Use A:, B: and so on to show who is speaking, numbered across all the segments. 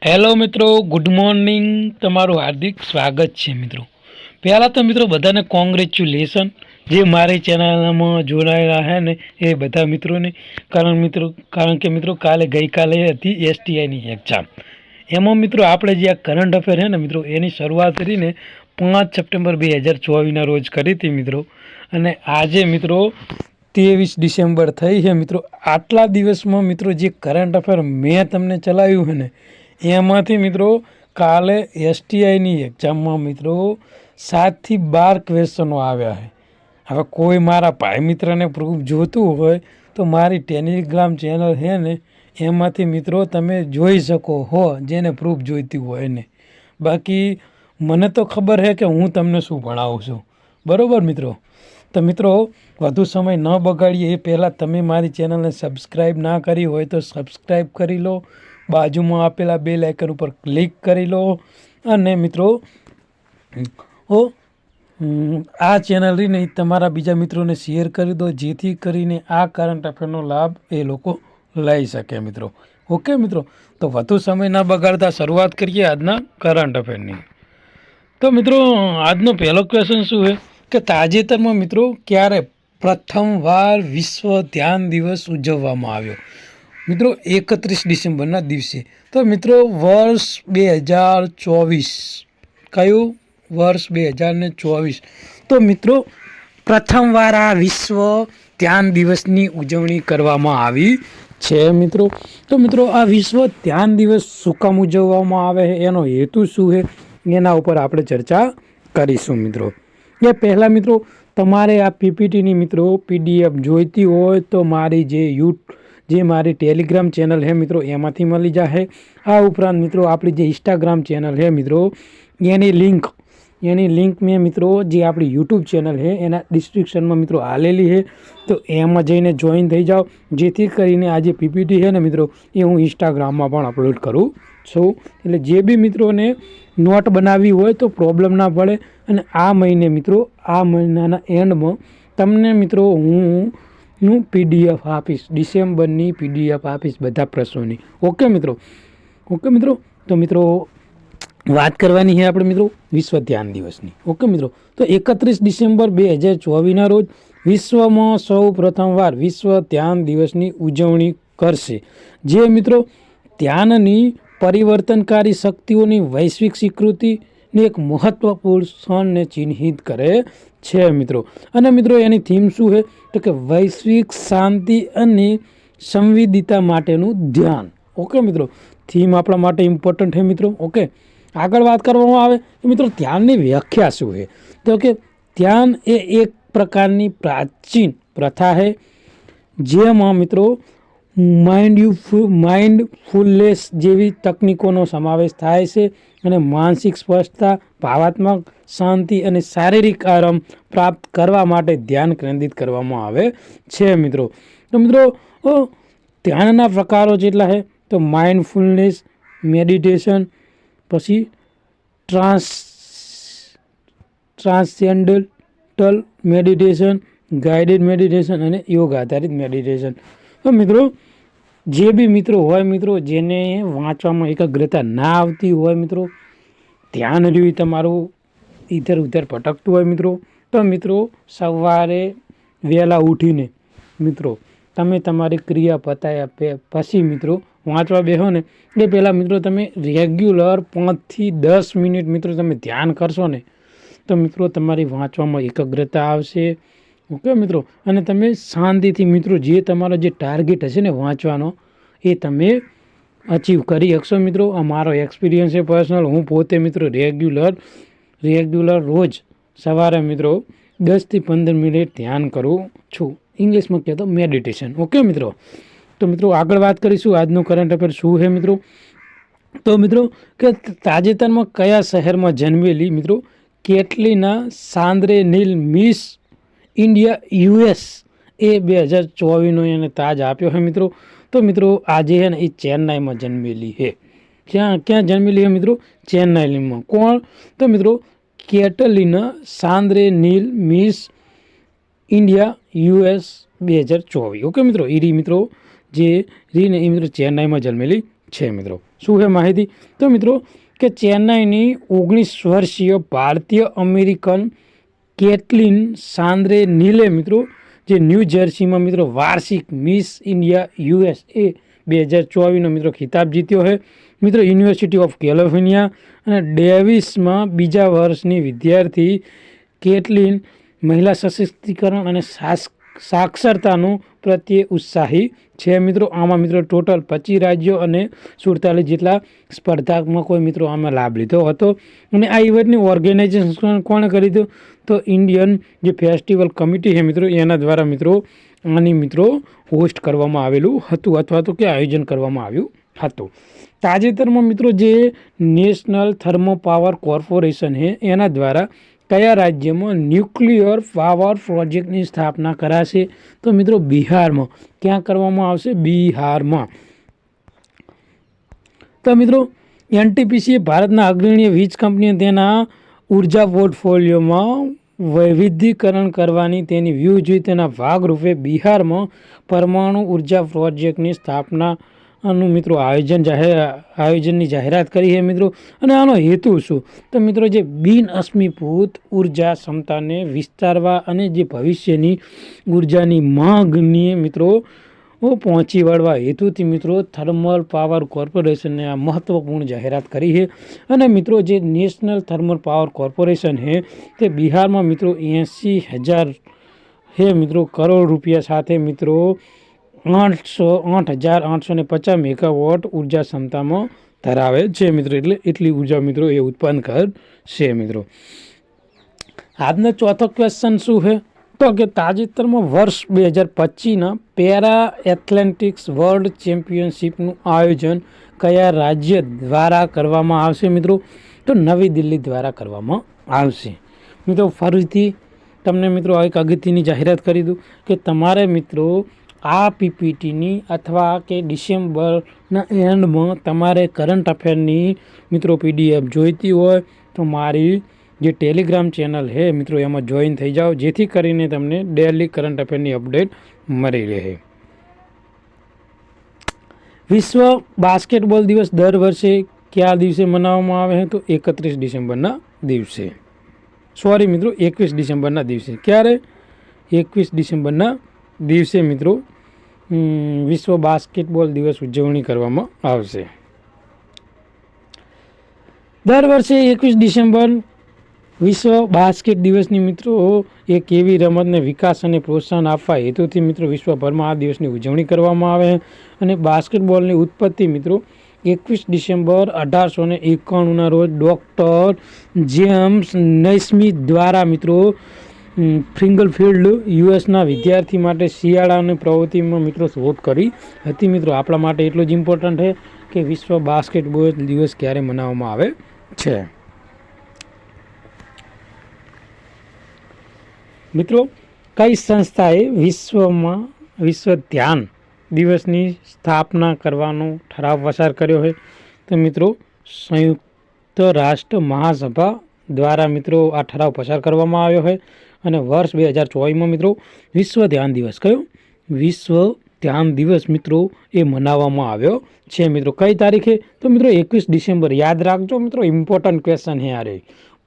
A: Hello મિત્રો, good morning. તમારું હાર્દિક સ્વાગત છે મિત્રો. પહેલાં તો મિત્રો બધાને કોંગ્રેચ્યુલેશન, જે મારી ચેનલમાં જોડાયેલા છે ને એ બધા મિત્રોને. કારણ કે મિત્રો ગઈકાલે હતી એસટીઆઈની એક્ઝામ. એમાં મિત્રો આપણે જે આ કરંટ અફેર છે ને મિત્રો, એની શરૂઆત કરીને 5 સપ્ટેમ્બર 2024ના રોજ કરી હતી મિત્રો. અને આજે મિત્રો 23 ડિસેમ્બર થઈ છે મિત્રો. આટલા દિવસમાં મિત્રો જે કરંટ અફેર મેં તમને ચલાવ્યું છે ને, એમાંથી મિત્રો કાલે એસટીઆઈની એક્ઝામમાં મિત્રો 7થી 12 ક્વેશ્ચનો આવ્યા છે. હવે કોઈ મારા ભાઈ મિત્રને પ્રૂફ જોતું હોય તો મારી ટેલિગ્રામ ચેનલ છે ને, એમાંથી મિત્રો તમે જોઈ શકો હો, જેને પ્રૂફ જોઈતી હોય એને. બાકી મને તો ખબર છે કે હું તમને શું ભણાવું છું, બરાબર મિત્રો. તો મિત્રો વધુ સમય ન બગાડીએ એ પહેલાં તમે મારી ચેનલને સબસ્ક્રાઈબ ના કરી હોય તો સબસ્ક્રાઈબ કરી લો, બાજુમાં આપેલા બેલ આઇકન ઉપર ક્લિક કરી લો, અને મિત્રો આ ચેનલ રહીને તમારા બીજા મિત્રોને શેર કરી દો, જેથી કરીને આ કરંટ અફેરનો લાભ એ લોકો લઈ શકે મિત્રો. ઓકે મિત્રો, તો વધુ સમય ના બગાડતા શરૂઆત કરીએ આજના કરંટ અફેરની. તો મિત્રો આજનો પહેલો ક્વેશ્ચન શું છે કે તાજેતરમાં મિત્રો ક્યારે પ્રથમવાર વિશ્વ ધ્યાન દિવસ ઉજવવામાં આવ્યો? મિત્રો 31 ડિસેમ્બરના દિવસે. તો મિત્રો વર્ષ 2024. કયું વર્ષ? 2024. તો મિત્રો પ્રથમવાર આ વિશ્વ ધ્યાન દિવસની ઉજવણી કરવામાં આવી છે મિત્રો. તો મિત્રો આ વિશ્વ ધ્યાન દિવસ શું કામ ઉજવવામાં આવે છે, એનો હેતુ શું છે, એના ઉપર આપણે ચર્ચા કરીશું મિત્રો. એ પહેલાં મિત્રો તમારે આ પીપીટીની મિત્રો પીડીએફ જોઈતી હોય તો મારી જે મારી ટેલિગ્રામ ચેનલ છે મિત્રો, એમાંથી મળી જશે. આ ઉપરાંત મિત્રો આપણી જે ઇન્સ્ટાગ્રામ ચેનલ છે મિત્રો, એની લિંક મેં મિત્રો જે આપણી યુટ્યુબ ચેનલ છે એના ડિસ્ક્રિપ્શનમાં મિત્રો આલેલી છે. તો એમાં જઈને જોઈન થઈ જાઓ, જેથી કરીને આ જે પીપીટી છે ને મિત્રો, એ હું ઇન્સ્ટાગ્રામમાં પણ અપલોડ કરું છું. એટલે જે બી મિત્રોને નોટ બનાવવી હોય તો પ્રોબ્લેમ ના પડે. અને આ મહિને મિત્રો, આ મહિનાના એન્ડમાં તમને મિત્રો હું પીડીએફ આપીશ, ડિસેમ્બરની પીડીએફ આપીશ બધા પ્રશ્નોની. ઓકે મિત્રો. તો મિત્રો વાત કરવાની છે આપણે મિત્રો વિશ્વ ધ્યાન દિવસની. ઓકે મિત્રો, તો 31 ડિસેમ્બર 2024ના રોજ વિશ્વમાં સૌ પ્રથમવાર વિશ્વ ધ્યાન દિવસની ઉજવણી કરશે, જે મિત્રો ધ્યાનની પરિવર્તનકારી શક્તિઓની વૈશ્વિક સ્વીકૃતિને એક મહત્વપૂર્ણ ક્ષણને ચિહ્નિત કરે છે મિત્રો. અને મિત્રો એની થીમ શું છે તો કે વૈશ્વિક શાંતિ અને સંવિધિતા માટેનું ધ્યાન. ઓકે મિત્રો, થીમ આપણા માટે ઇમ્પોર્ટન્ટ છે મિત્રો. ઓકે, આગળ વાત કરવામાં આવે તો મિત્રો ધ્યાનની વ્યાખ્યા શું છે, તો કે ધ્યાન એ એક પ્રકારની પ્રાચીન પ્રથા છે જેમાં મિત્રો માઇન્ડફુલનેસ જેવી તકનીકોનો સમાવેશ થાય છે, અને માનસિક સ્પષ્ટતા, ભાવાત્મક શાંતિ અને શારીરિક આરામ પ્રાપ્ત કરવા માટે ધ્યાન કેન્દ્રિત કરવામાં આવે છે મિત્રો. તો મિત્રો ધ્યાનના પ્રકારો જેટલા છે તો માઇન્ડફુલનેસ, મેડિટેશન, પછી ટ્રાન્સેન્ડન્ટલ મેડિટેશન, ગાઈડેડ મેડિટેશન અને યોગ આધારિત મેડિટેશન. તો મિત્રો જે બી મિત્રો હોય મિત્રો, જેને વાંચવામાં એકાગ્રતા ના આવતી હોય મિત્રો, ધ્યાન રહ્યું તમારું ઇધર ઉધર ભટકતું હોય મિત્રો, તો મિત્રો સવારે વહેલા ઉઠીને મિત્રો તમે તમારી ક્રિયા પતાયા પછી મિત્રો વાંચવા બેસો ને, એ પહેલાં મિત્રો તમે રેગ્યુલર 5 થી 10 મિનિટ મિત્રો તમે ધ્યાન કરશો ને, તો મિત્રો તમારી વાંચવામાં એકાગ્રતા આવશે. ઓકે મિત્રો, અને તમે શાંતિથી મિત્રો જે તમારો જે ટાર્ગેટ હશે ને વાંચવાનો, એ તમે અચીવ કરી શકશો મિત્રો. આ મારો એક્સપિરિયન્સ છે પર્સનલ. હું પોતે મિત્રો રેગ્યુલર રોજ સવારે મિત્રો 10 થી 15 મિનિટ ધ્યાન કરું છું. ઇંગ્લિશમાં કહે તો મેડિટેશન. ઓકે મિત્રો, તો મિત્રો આગળ વાત કરીશું આજનું કરંટ અફેર શું છે મિત્રો. તો મિત્રો કે તાજેતરમાં કયા શહેરમાં જન્મેલી મિત્રો કેટલીના સાંદ્રે નીલ મિસ ઇન્ડિયા યુએસ એ 2024નો એને તાજ આપ્યો છે મિત્રો. તો મિત્રો આજે છે ને એ ચેન્નાઈમાં જન્મેલી છે. ક્યાં જન્મેલી છે મિત્રો? ચેન્નાઈમાં. કોણ? તો મિત્રો કેટલીના સાંદ્રે નીલ મિસ ઇન્ડિયા યુએસ 2024. ઓકે મિત્રો, એ મિત્રો જે રીને એ મિત્રો ચેન્નાઈમાં જન્મેલી છે મિત્રો. શું છે માહિતી? તો મિત્રો કે ચેન્નાઈની 19 વર્ષીય ભારતીય અમેરિકન કેટલિન સાંદ્રે નીલે મિત્રો જે ન્યૂ જર્સીમાં મિત્રો વાર્ષિક મિસ ઇન્ડિયા USA 2024નો મિત્રો ખિતાબ જીત્યો છે મિત્રો. યુનિવર્સિટી ઓફ કેલિફોર્નિયા અને ડેવિસમાં બીજા વર્ષની વિદ્યાર્થી કેટલિન મહિલા સશક્તિકરણ અને સાક્ષરતાનું પ્રત્યે ઉત્સાહી છે મિત્રો. આમાં મિત્રો ટોટલ 25 રાજ્યો અને 47 જેટલા સ્પર્ધાત્મકોએ મિત્રો આમાં લાભ લીધો હતો. અને આ ઇવેન્ટની ઓર્ગેનાઇઝેશન કોણે કરી હતું? તો ઇન્ડિયન જે ફેસ્ટિવલ કમિટી છે મિત્રો એના દ્વારા મિત્રો આની મિત્રો હોસ્ટ કરવામાં આવેલું હતું અથવા તો કે આયોજન કરવામાં આવ્યું હતું. તાજેતરમાં મિત્રો જે નેશનલ થર્મો પાવર કોર્પોરેશન છે એના દ્વારા કયા રાજ્યમાં ન્યુક્લિયર પાવર પ્રોજેક્ટની સ્થાપના કરાશે? તો મિત્રો બિહારમાં. ક્યાં કરવામાં આવશે? બિહારમાં. તો મિત્રો NTPC ભારતના અગ્રણી વીજ કંપનીઓ તેના ઉર્જા પોર્ટફોલિયોમાં વૈવિધ્યકરણ કરવાની તેની વ્યૂહરચનાના ભાગરૂપે બિહારમાં પરમાણુ ઉર્જા પ્રોજેક્ટની સ્થાપનાનું મિત્રો આયોજનની જાહેરાત કરી છે મિત્રો. અને આનો હેતુ શું? તો મિત્રો જે બિન અશ્મિભૂત ઉર્જા ક્ષમતાને વિસ્તારવા અને જે ભવિષ્યની ઉર્જાની માંગને મિત્રો પહોંચી વળવા હેતુથી મિત્રો થર્મલ પાવર કોર્પોરેશને આ મહત્વપૂર્ણ જાહેરાત કરી છે. અને મિત્રો જે નેશનલ થર્મલ પાવર કોર્પોરેશન છે તે બિહારમાં મિત્રો 80,000 છે મિત્રો કરોડ રૂપિયા સાથે મિત્રો 8,850 મેગાવોટ ઉર્જા ક્ષમતામાં ધરાવે છે મિત્રો. એટલે એટલી ઉર્જા મિત્રો એ ઉત્પન્ન કરશે મિત્રો. આજનો ચોથો ક્વેશ્ચન શું છે? તો કે તાજેતરમાં વર્ષ 2025ના પેરા એથ્લેટિક્સ વર્લ્ડ ચેમ્પિયનશિપનું આયોજન કયા રાજ્ય દ્વારા કરવામાં આવશે મિત્રો? તો નવી દિલ્હી દ્વારા કરવામાં આવશે મિત્રો. ફરીથી તમને મિત્રો એક અગત્યની જાહેરાત કરી દઉં કે તમારે મિત્રો આ પીપીટીની અથવા કે ડિસેમ્બરના એન્ડમાં તમારે કરંટ અફેરની મિત્રો PDF જોઈતી હોય તો મારી જે ટેલિગ્રામ ચેનલ છે મિત્રો એમાં જોઈન થઈ જાઓ, જેથી કરીને તમને ડેલી કરંટ અફેરની અપડેટ મળી રહે. વિશ્વ બાસ્કેટબોલ દિવસ દર વર્ષે કયા દિવસે મનાવવામાં આવે છે? તો 31 ડિસેમ્બરના દિવસે. સોરી મિત્રો 21 ડિસેમ્બરના દિવસે. ક્યારે? 21 ડિસેમ્બરના દિવસે મિત્રો વિશ્વ બાસ્કેટબોલ દિવસ ઉજવણી કરવામાં આવશે. દર વર્ષે 21 ડિસેમ્બર વિશ્વ બાસ્કેટ દિવસની મિત્રો એક એવી રમતને વિકાસ અને પ્રોત્સાહન આપવા હેતુથી મિત્રો વિશ્વભરમાં આ દિવસની ઉજવણી કરવામાં આવે. અને બાસ્કેટબોલની ઉત્પત્તિ મિત્રો 21 ડિસેમ્બર 1891ના રોજ ડૉક્ટર જેમ્સ નૈસ્મિથ દ્વારા મિત્રો ફિંગલફિલ્ડ યુએસના વિદ્યાર્થી માટે શિયાળાની પ્રવૃત્તિમાં મિત્રો શોધ કરી હતી મિત્રો. આપણા માટે એટલું જ ઇમ્પોર્ટન્ટ છે કે વિશ્વ બાસ્કેટબોલ દિવસ ક્યારે મનાવવામાં આવે છે. મિત્રો કઈ સંસ્થાએ વિશ્વ ધ્યાન દિવસની સ્થાપના કરવાનો ઠરાવ પસાર કર્યો છે? તો મિત્રો સંયુક્ત રાષ્ટ્ર મહાસભા દ્વારા મિત્રો આ ઠરાવ પસાર કરવામાં આવ્યો છે. અને વર્ષ 2024માં મિત્રો વિશ્વ ધ્યાન દિવસ કયો? વિશ્વ ધ્યાન દિવસ મિત્રો એ મનાવવામાં આવ્યો છે મિત્રો. કઈ તારીખે? તો મિત્રો 21 ડિસેમ્બર. યાદ રાખજો મિત્રો, ઇમ્પોર્ટન્ટ ક્વેશ્ચન છે યાર,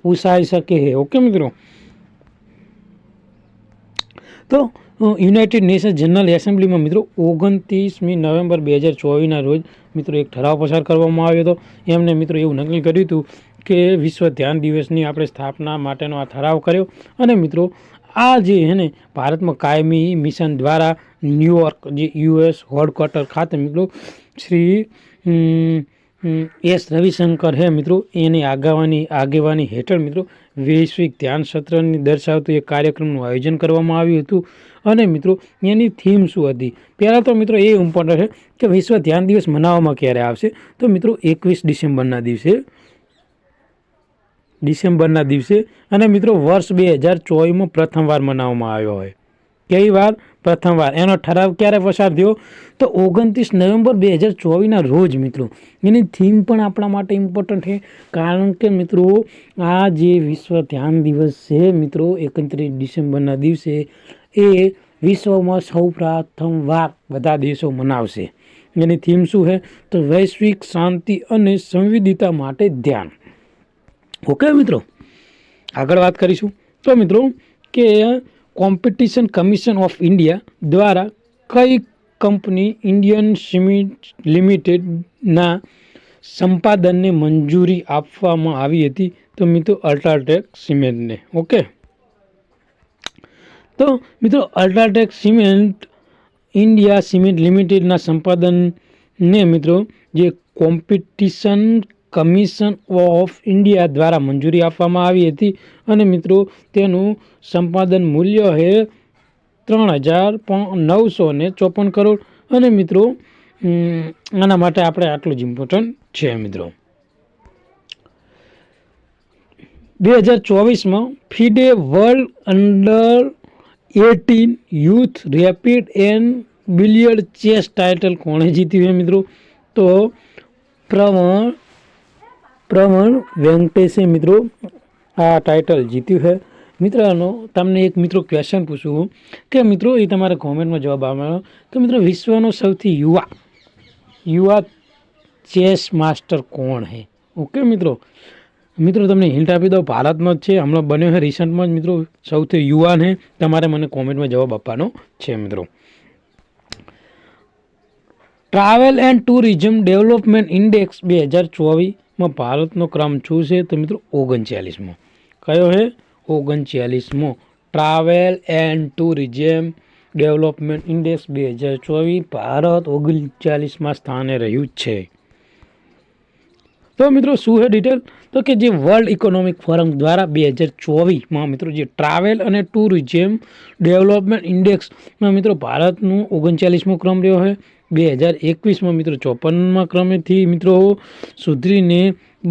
A: પૂછાઈ શકે છે. ઓકે મિત્રો. તો યુનાઇટેડ નેશન જનરલ એસેમ્બલીમાં મિત્રો 29મી નવેમ્બર 2024ના રોજ મિત્રો એક ઠરાવ પસાર કરવામાં આવ્યો હતો. એમને મિત્રો એવું નક્કી કર્યું હતું કે વિશ્વ ધ્યાન દિવસની આપણે સ્થાપના માટેનો આ ઠરાવ કર્યો. અને મિત્રો આ જે છે ને ભારતમાં કાયમી મિશન દ્વારા ન્યુયોર્ક જે US હેડક્વાર્ટર ખાતે મિત્રો શ્રી S રવિશંકર હે મિત્રો એની આગેવાની હેઠળ મિત્રો વૈશ્વિક ધ્યાન સત્રની દર્શાવતું એક કાર્યક્રમનું આયોજન કરવામાં આવ્યું હતું. અને મિત્રો એની થીમ શું હતી? પહેલાં તો મિત્રો એ ઇમ્પોર્ટન્ટ છે કે વિશ્વ ધ્યાન દિવસ મનાવવામાં ક્યારે આવશે? તો મિત્રો 21 ડિસેમ્બરના દિવસે. અને મિત્રો વર્ષ 2024માં પ્રથમવાર મનાવવામાં આવ્યો હોય. કઈ વાર? પ્રથમવાર. એનો ઠરાવ ક્યારે પસાર થયો? તો 29 નવેમ્બર 2024ના રોજ મિત્રો. એની થીમ પણ આપણા માટે ઇમ્પોર્ટન્ટ છે, કારણ કે મિત્રો આ જે વિશ્વ ધ્યાન દિવસ છે મિત્રો 31 ડિસેમ્બરના દિવસે એ વિશ્વમાં સૌ પ્રથમવાર બધા દેશો મનાવશે. એની થીમ શું છે? તો વૈશ્વિક શાંતિ અને સંવિધિતા માટે ધ્યાન. ઓકે મિત્રો, આગળ વાત કરીશું. તો મિત્રો કે કોમ્પિટિશન કમિશન ઓફ ઇન્ડિયા દ્વારા કઈ કંપની ઇન્ડિયન સિમેન્ટ લિમિટેડના સંપાદનને મંજૂરી આપવામાં આવી હતી? તો મિત્રો અલ્ટ્રાટેક સિમેન્ટને. ઓકે, તો મિત્રો અલ્ટ્રાટેક સિમેન્ટ ઇન્ડિયા સિમેન્ટ લિમિટેડના સંપાદનને મિત્રો જે કોમ્પિટિશન કમિશન ઓફ ઇન્ડિયા દ્વારા મંજૂરી આપવામાં આવી હતી અને મિત્રો તેનું સંપાદન મૂલ્ય છે 3,954 કરોડ. અને મિત્રો આના માટે આપણે આટલું જ ઇમ્પોર્ટન્ટ છે. મિત્રો 2024માં FIDE world under 18 youth rapid and billiard chess title કોણે જીત્યું છે મિત્રો? તો પ્રવણ વેંકટેશે મિત્રો આ ટાઇટલ જીત્યું છે. મિત્રનો તમને એક મિત્રો ક્વેશ્ચન પૂછું કે મિત્રો એ તમારે કોમેન્ટમાં જવાબ આપવાનો. તો મિત્રો વિશ્વનો સૌથી યુવા ચેસ માસ્ટર કોણ છે? ઓકે મિત્રો તમને હિન્ટ આપી દો, ભારતમાં જ છે, હમણાં બન્યો છે રિસન્ટમાં જ મિત્રો, સૌથી યુવાન છે. તમારે મને કોમેન્ટમાં જવાબ આપવાનો છે મિત્રો. Travel and tourism development index 2024માં ભારતનો ક્રમ શું છે? તો મિત્રો 39મો. કયો છે? 39મો. Travel and tourism development index 2024 Bharat 39મા સ્થાને રહ્યું છે. તો મિત્રો શું છે ડિટેલ? તો કે જે વર્લ્ડ ઇકોનોમિક ફોરમ દ્વારા 2024માં મિત્રો જે ટ્રાવેલ અને ટુરિઝમ ડેવલપમેન્ટ ઇન્ડેક્સમાં મિત્રો ભારતનું 39મો ક્રમ રહ્યો છે. 2021માં મિત્રો 54મા ક્રમેથી મિત્રો સુધરીને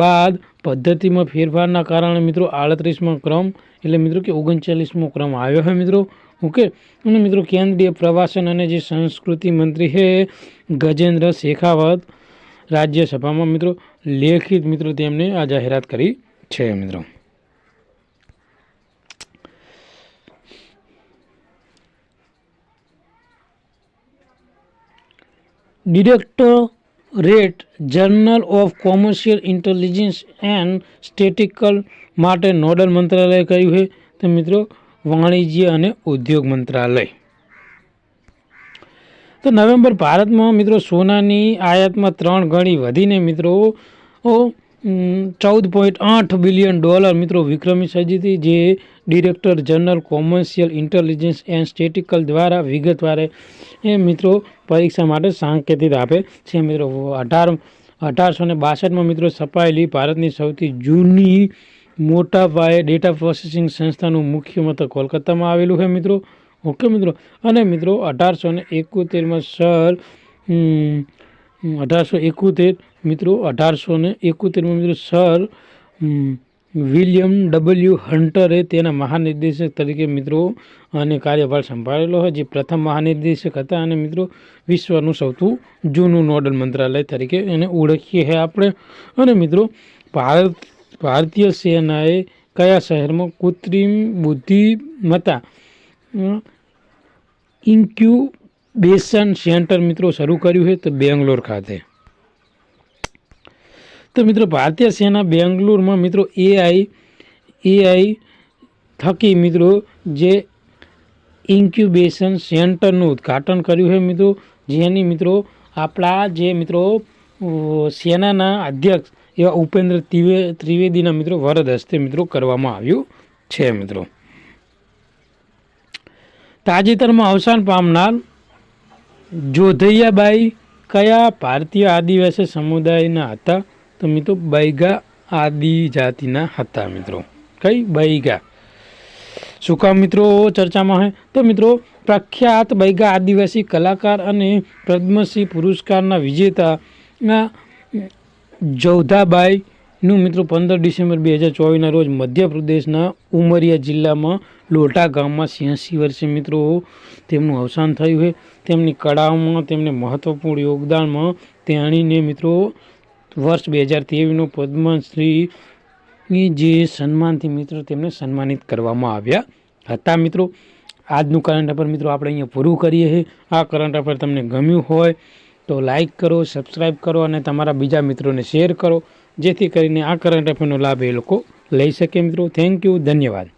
A: બાદ પદ્ધતિમાં ફેરફારના કારણે મિત્રો 38મા ક્રમ એટલે મિત્રો કે 39મો ક્રમ આવ્યો છે મિત્રો. ઓકે, અને મિત્રો કેન્દ્રીય પ્રવાસન અને જે સંસ્કૃતિ મંત્રી છે ગજેન્દ્ર શેખાવત રાજ્યસભામાં મિત્રો લેખિત મિત્રો તેમને આ જાહેરાત કરી છે મિત્રો. Directorate general of commercial intelligence and statistical માટે નોડલ મંત્રાલય કયું છે? તો મિત્રો વાણિજ્ય અને ઉદ્યોગ મંત્રાલય. તો નવેમ્બર ભારતમાં મિત્રો સોનાની આયાતમાં 3 ગણી વધીને મિત્રો $14.8 બિલિયન મિત્રો વિક્રમી સર્જી હતી. જે director general commercial intelligence and statistical દ્વારા વિગતવારે મિત્રો પરીક્ષા માટે સાંકેતિક આપે છે મિત્રો. 1862માં મિત્રો સ્થપાયેલી ભારતની સૌથી જૂની મોટા પાયે ડેટા પ્રોસેસિંગ સંસ્થાનું મુખ્ય મથક કોલકાતામાં આવેલું છે મિત્રો. ઓકે મિત્રો, અને મિત્રો 1871માં સર 1871 મિત્રો 1871માં મિત્રો સર વિલિયમ ડબલ્યુ હન્ટરે તેના મહાનિર્દેશક તરીકે મિત્રો અને કાર્યભાર સંભાળેલો હોય, જે પ્રથમ મહાનિર્દેશક હતા અને મિત્રો વિશ્વનું સૌથી જૂનું નોડલ મંત્રાલય તરીકે એને ઓળખીએ છીએ આપણે. અને મિત્રો ભારતીય સેનાએ કયા શહેરમાં કૃત્રિમ બુદ્ધિમત્તા ઇન્ક્યુબેશન સેન્ટર મિત્રો શરૂ કર્યું છે? તો બેંગ્લોર ખાતે. તો મિત્રો ભારતીય સેના બેંગ્લોરમાં મિત્રો એઆઈ થકી મિત્રો જે ઇન્ક્યુબેશન સેન્ટરનું ઉદ્ઘાટન કર્યું છે મિત્રો, જેની મિત્રો આપણા જે મિત્રો સેનાના અધ્યક્ષ એવા ઉપેન્દ્ર ત્રિવેદીના મિત્રો વરદ હસ્તે મિત્રો કરવામાં આવ્યું છે મિત્રો. તાજેતરમાં અવસાન પામનાર જોધૈયાબાઈ કયા ભારતીય આદિવાસી સમુદાયના હતા? તો મિત્રો બૈગા આદિજાતિના હતા મિત્રો. કઈ? બૈગા. શું કામ મિત્રો ચર્ચામાં છે? તો મિત્રો પ્રખ્યાત બૈગા આદિવાસી કલાકાર અને પદ્મશ્રી પુરસ્કારના વિજેતા જોધાબાઈનું મિત્રો 15 ડિસેમ્બર 2024ના રોજ મધ્યપ્રદેશના ઉમરિયા જિલ્લામાં લોટા ગામમાં 86 વર્ષે મિત્રો તેમનું અવસાન થયું છે. તેમની કળાઓમાં તેમને મહત્વપૂર્ણ યોગદાનમાં તેણીને મિત્રો વર્ષ 2023નો પદ્મશ્રીની જે સન્માનથી મિત્રો તેમને સન્માનિત કરવામાં આવ્યા હતા મિત્રો. આજનું કરંટ અફેર મિત્રો આપણે અહીંયા પૂરું કરીએ છીએ. આ કરંટ અફેર તમને ગમ્યું હોય તો લાઇક કરો, સબસ્ક્રાઈબ કરો અને તમારા બીજા મિત્રોને શેર કરો, જેથી કરીને આ કરંટ અફેરનો લાભ એ લોકો લઈ શકે મિત્રો. થેન્ક યુ, ધન્યવાદ.